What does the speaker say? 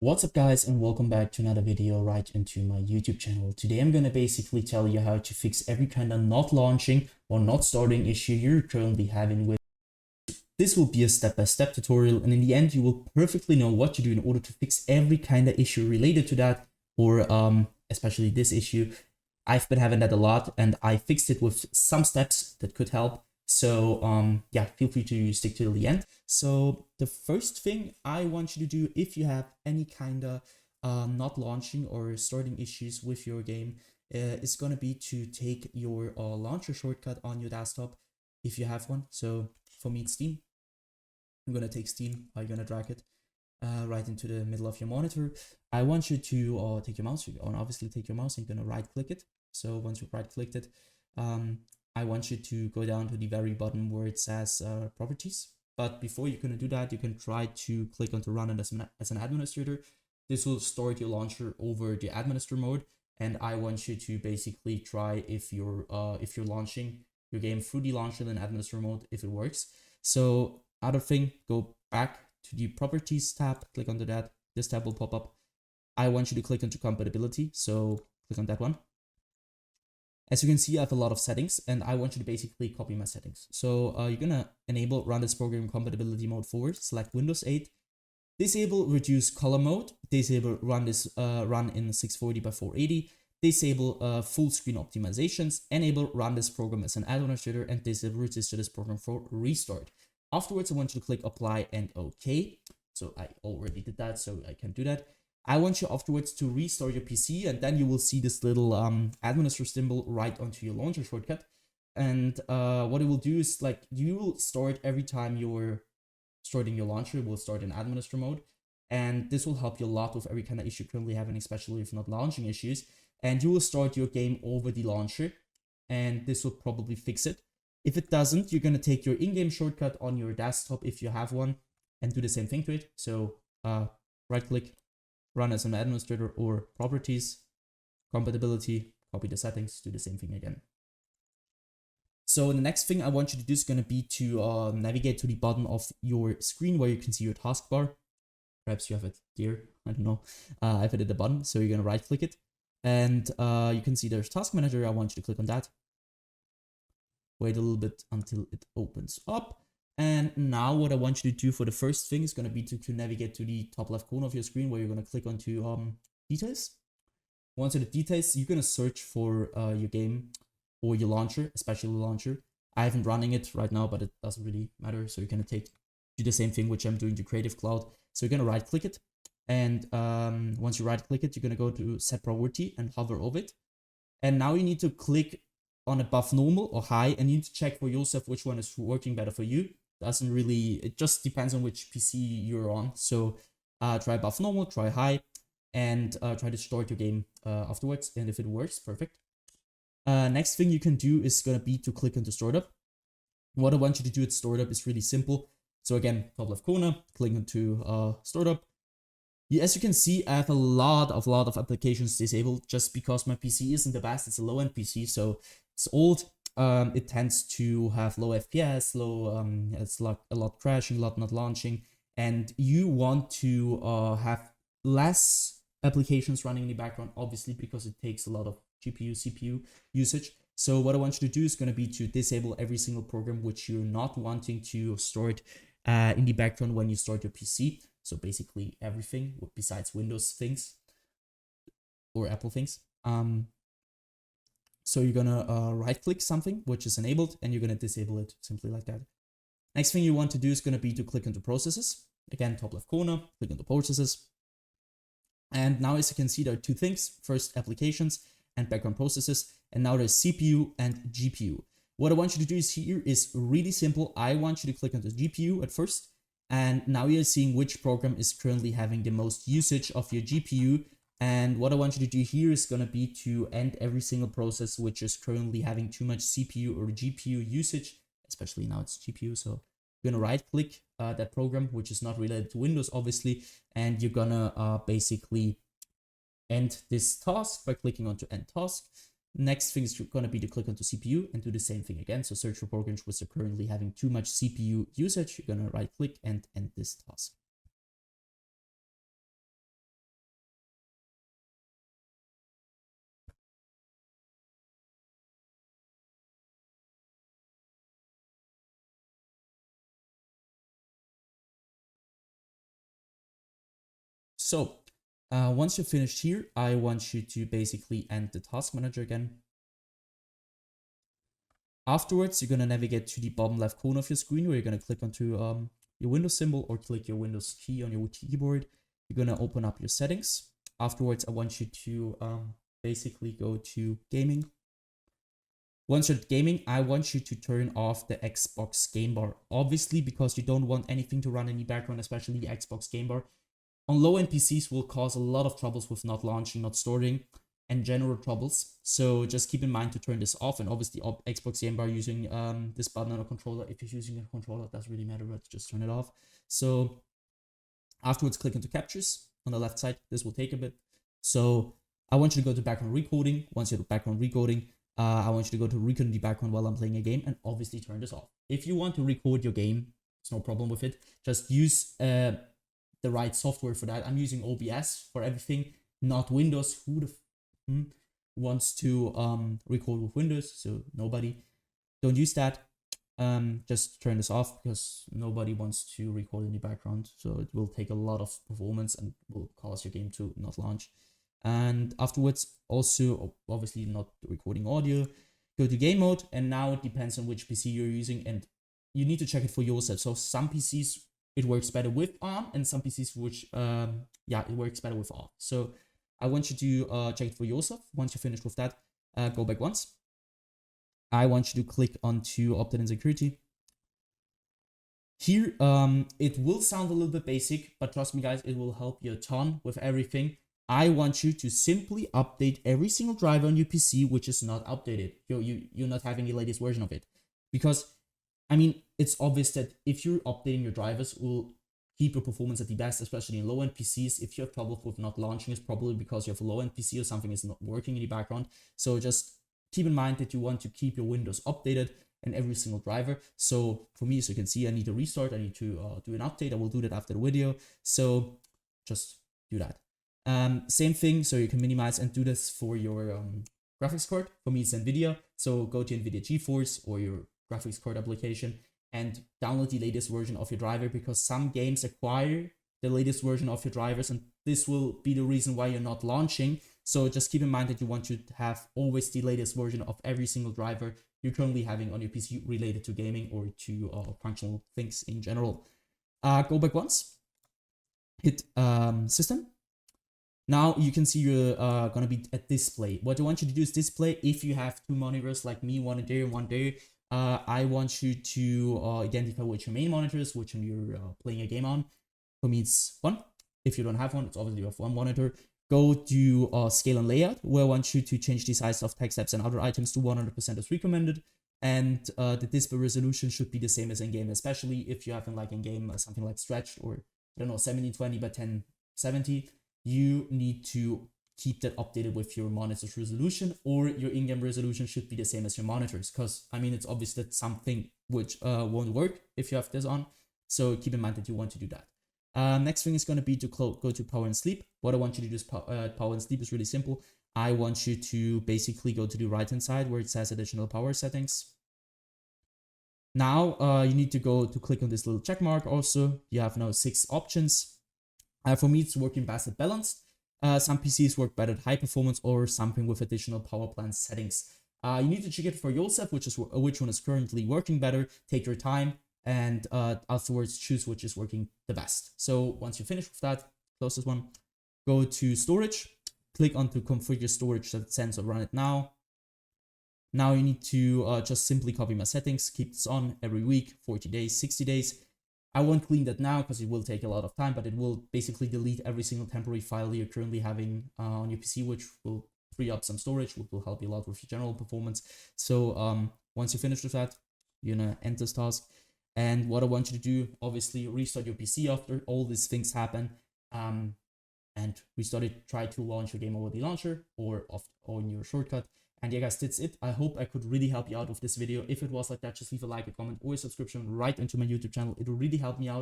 What's up guys, and welcome back to another video right into my YouTube channel. Today I'm going to basically tell you how to fix every kind of not launching or not starting issue you're currently having with. This will be a step-by-step tutorial, and in the end you will perfectly know what to do in order to fix every kind of issue related to that, or especially this issue. I've been having that a lot and I fixed it with some steps that could help. So yeah, feel free to stick till the end. So the first thing I want you to do, if you have any kind of not launching or starting issues with your game, is going to be to take your launcher shortcut on your desktop if you have one. So for me it's Steam. I'm going to take Steam. I'm going to drag it right into the middle of your monitor. I want you to take your mouse, and obviously take your mouse and you're going to right click it. So once you've right clicked it, I want you to go down to the very bottom where it says properties. But before you're going to do that, you can try to click on to run it as an administrator. This will start your launcher over the administrator mode. And I want you to basically try if you're launching your game through the launcher in administrator mode, if it works. So other thing, go back to the properties tab, click onto that. This tab will pop up. I want you to click onto compatibility. So click on that one. As you can see, I have a lot of settings and I want you to basically copy my settings. So you're gonna enable run this program compatibility mode forward, select Windows 8, disable reduce color mode, disable run this run in 640 by 480, disable full screen optimizations, enable run this program as an administrator, and disable register this program for restart. Afterwards, I want you to click apply and OK. So I already did that, so I can do that. I want you afterwards to restart your PC, and then you will see this little administrator symbol right onto your launcher shortcut. And what it will do is, like, you will start every time you're starting your launcher, will start in administrator mode. And this will help you a lot with every kind of issue currently having, especially if not launching issues. And you will start your game over the launcher, and this will probably fix it. If it doesn't, you're going to take your in-game shortcut on your desktop if you have one and do the same thing to it. So right click, run as an administrator, or properties, compatibility, copy the settings, do the same thing again. So the next thing I want you to do is going to be to navigate to the bottom of your screen where you can see your taskbar. Perhaps you have it here, I don't know. I have it at the bottom, so you're going to right click it. And you can see there's task manager. I want you to click on that. Wait a little bit until it opens up. And now what I want you to do for the first thing is going to be to navigate to the top left corner of your screen where you're going to click onto details. Once in the details, you're going to search for your game or your launcher, especially the launcher. I haven't running it right now, but it doesn't really matter. So you're going to do the same thing, which I'm doing to Creative Cloud. So you're going to right click it. And once you right click it, you're going to go to set priority and hover over it. And now you need to click on above normal or high, and you need to check for yourself which one is working better for you. Doesn't really, it just depends on which PC you're on. So try above normal, try high, and try to start your game afterwards. And if it works, perfect. Next thing you can do is going to be to click into startup. What I want you to do at startup is really simple. So again, top left corner, click into startup. As you can see, I have a lot of applications disabled just because my PC isn't the best. It's a low-end PC, so it's old. It tends to have low FPS, it's like a lot crashing, a lot not launching, and you want to have less applications running in the background, obviously, because it takes a lot of GPU, CPU usage. So what I want you to do is going to be to disable every single program which you're not wanting to start in the background when you start your PC. So basically everything besides Windows things or Apple things. So you're gonna right click something which is enabled and you're gonna disable it simply like that. Next thing you want to do is gonna be to click into processes. Again, top left corner, click into processes. And now as you can see, there are two things. First, applications and background processes. And now there's CPU and GPU. What I want you to do here is really simple. I want you to click on the GPU at first. And now you're seeing which program is currently having the most usage of your GPU. And what I want you to do here is going to be to end every single process which is currently having too much CPU or GPU usage, especially now it's GPU. So you're going to right click that program, which is not related to Windows, obviously. And you're going to basically end this task by clicking onto end task. Next thing is going to be to click onto CPU and do the same thing again. So search for programs which are currently having too much CPU usage. You're going to right click and end this task. So once you're finished here, I want you to basically end the task manager again. Afterwards, you're going to navigate to the bottom left corner of your screen where you're going to click onto your Windows symbol or click your Windows key on your keyboard. You're going to open up your settings. Afterwards, I want you to basically go to gaming. Once you're at gaming, I want you to turn off the Xbox game bar. Obviously, because you don't want anything to run in the background, especially the Xbox game bar. On low-end PCs will cause a lot of troubles with not launching, not storing, and general troubles. So just keep in mind to turn this off. And obviously, Xbox game bar using this button on a controller. If you're using a controller, it doesn't really matter, but just turn it off. So afterwards, click into captures on the left side. This will take a bit. So I want you to go to background recording. Once you're at background recording, I want you to go to record in the background while I'm playing a game and obviously turn this off. If you want to record your game, there's no problem with it. Just use the right software for that. I'm using OBS for everything, not Windows. Who the wants to record with Windows? So nobody. Don't use that. Just turn this off because nobody wants to record in the background. So it will take a lot of performance and will cause your game to not launch. And afterwards, also obviously not recording audio, go to game mode. And now it depends on which PC you're using and you need to check it for yourself. So some PCs, it works better with ARM and some PCs which, it works better with ARM. So I want you to check it for yourself. Once you're finished with that, go back once. I want you to click onto update and security. Here, it will sound a little bit basic, but trust me guys, it will help you a ton with everything. I want you to simply update every single driver on your PC which is not updated. You're not having the latest version of it. Because, I mean, it's obvious that if you're updating your drivers, it will keep your performance at the best, especially in low-end PCs. If you have trouble with not launching, it's probably because you have a low-end PC or something is not working in the background. So just keep in mind that you want to keep your Windows updated and every single driver. So for me, as you can see, I need to restart. I need to do an update. I will do that after the video. So just do that. Same thing, so you can minimize and do this for your graphics card. For me, it's NVIDIA. So go to NVIDIA GeForce or your graphics card application and download the latest version of your driver because some games acquire the latest version of your drivers and this will be the reason why you're not launching. So just keep in mind that you want to have always the latest version of every single driver you're currently having on your PC related to gaming or to functional things in general. Go back once, hit system. Now you can see you're gonna be at display. What I want you to do is display. If you have two monitors like me, one there and one there, I want you to identify which your main monitors, which one you're playing a game on. For me, it's one. If you don't have one, it's obviously you have one monitor. Go to scale and layout, where I want you to change the size of text apps and other items to 100% as recommended. And the display resolution should be the same as in-game, especially if you have in in-game something like stretched or, I don't know, 1720 by 1070. You need to keep that updated with your monitor's resolution or your in-game resolution should be the same as your monitors. Because, I mean, it's obvious that something which won't work if you have this on. So keep in mind that you want to do that. Next thing is going to be to go to power and sleep. What I want you to do is power and sleep is really simple. I want you to basically go to the right-hand side where it says additional power settings. Now you need to go to click on this little check mark also. You have now 6 options. For me, it's working best at balanced. Some PCs work better at high performance or something with additional power plant settings. You need to check it for yourself, which one is currently working better. Take your time and afterwards choose which is working the best. So once you finish with that, close this one. Go to storage. Click on to configure storage sensor, run it now. Now you need to just simply copy my settings. Keep this on every week, 40 days, 60 days. I won't clean that now because it will take a lot of time, but it will basically delete every single temporary file you're currently having on your PC, which will free up some storage, which will help you a lot with your general performance. So once you finish with that, you're gonna end this task. And what I want you to do, obviously, restart your PC after all these things happen, and restart it. Try to launch your game over the launcher or on your shortcut. And yeah, guys, that's it. I hope I could really help you out with this video. If it was like that, just leave a like, a comment, or a subscription right into my YouTube channel. It will really help me out.